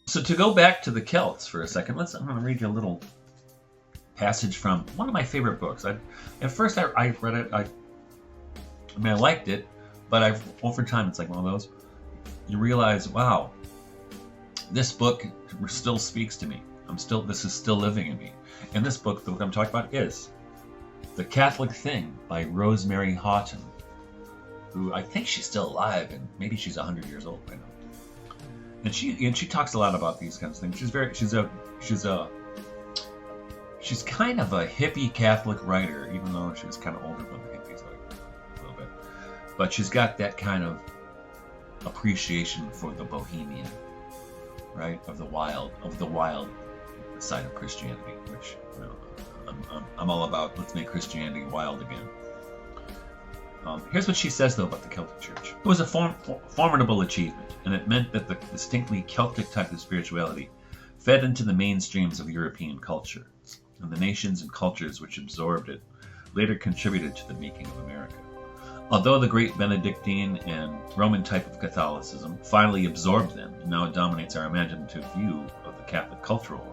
So to go back to the Celts for a second, I'm going to read you a little passage from one of my favorite books. At first I read it, I liked it, but over time it's like one of those, you realize, wow, this book still speaks to me. This is still living in me. And this book, the book I'm talking about, is The Catholic Thing by Rosemary Houghton, who I think she's still alive, and maybe she's 100 years old right now. And she talks a lot about these kinds of things. She's kind of a hippie Catholic writer, even though she was kind of older than the hippies, like a little bit. But she's got that kind of appreciation for the bohemian, right, of the wild side of Christianity, which, you know, I'm all about. Let's make Christianity wild again. Here's what she says, though, about the Celtic Church. It was a formidable achievement, and it meant that the distinctly Celtic type of spirituality fed into the mainstreams of European culture, and the nations and cultures which absorbed it later contributed to the making of America. Although the great Benedictine and Roman type of Catholicism finally absorbed them, and now it dominates our imaginative view of the Catholic cultural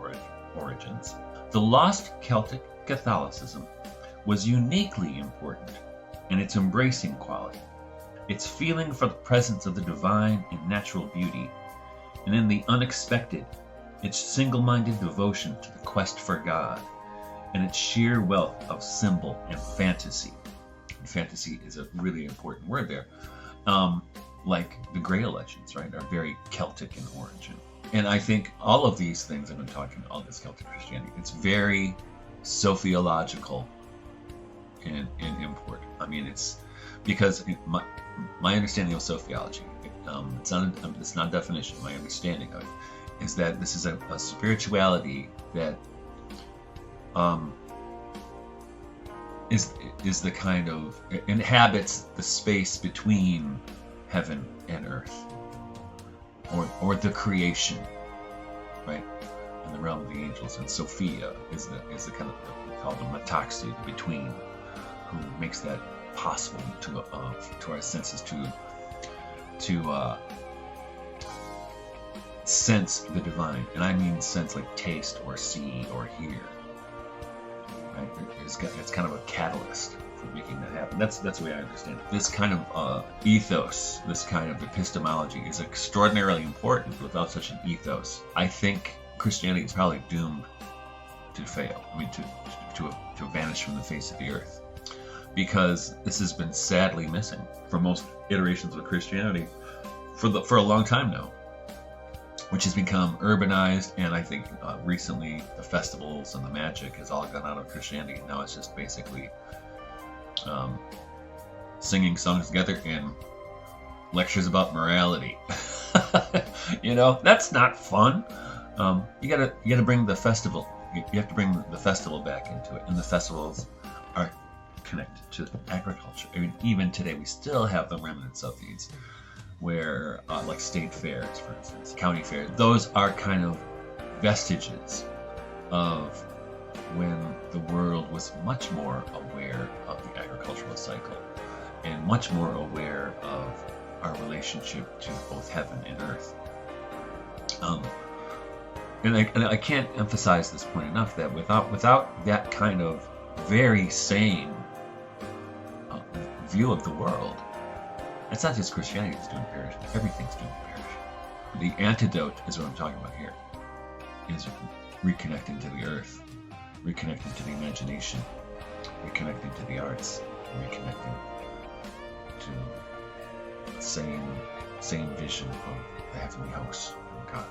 origins, the lost Celtic Catholicism was uniquely important in its embracing quality, its feeling for the presence of the divine in natural beauty, and in the unexpected, its single-minded devotion to the quest for God, and its sheer wealth of symbol and fantasy. And fantasy is a really important word there. Like the Grail legends, right, are very Celtic in origin. And I think all of these things I've been talking about, all this Celtic Christianity, it's very sophological in import. I mean, it's because my understanding of sociology, it's not a definition. My understanding of it is that this is a spirituality that is the kind of inhabits the space between heaven and earth, or the creation, right, in the realm of the angels. And Sophia is the kind of called the metaxi, the between, who makes that possible to our senses to sense the divine. And I mean sense like taste or see or hear. Right? It's kind of a catalyst for making that happen. That's the way I understand it. This kind of ethos, this kind of epistemology is extraordinarily important. Without such an ethos, I think Christianity is probably doomed to fail. I mean, to vanish from the face of the earth, because this has been sadly missing for most iterations of Christianity for a long time now, which has become urbanized. And I think recently the festivals and the magic has all gone out of Christianity. Now it's just basically singing songs together and lectures about morality. You know, that's not fun. You gotta bring the festival. You have to bring the festival back into it, and the festivals are connected to agriculture. I mean, even today we still have the remnants of these, where like state fairs, for instance, county fairs. Those are kind of vestiges of when the world was much more aware of the agricultural cycle and much more aware of our relationship to both heaven and earth. And I can't emphasize this point enough, that without that kind of very sane view of the world, it's not just Christianity that's doomed to perish. Everything's doomed to perish. The antidote is what I'm talking about here, is reconnecting to the earth, reconnecting to the imagination, reconnecting to the arts, reconnecting to the same vision of the heavenly house of God.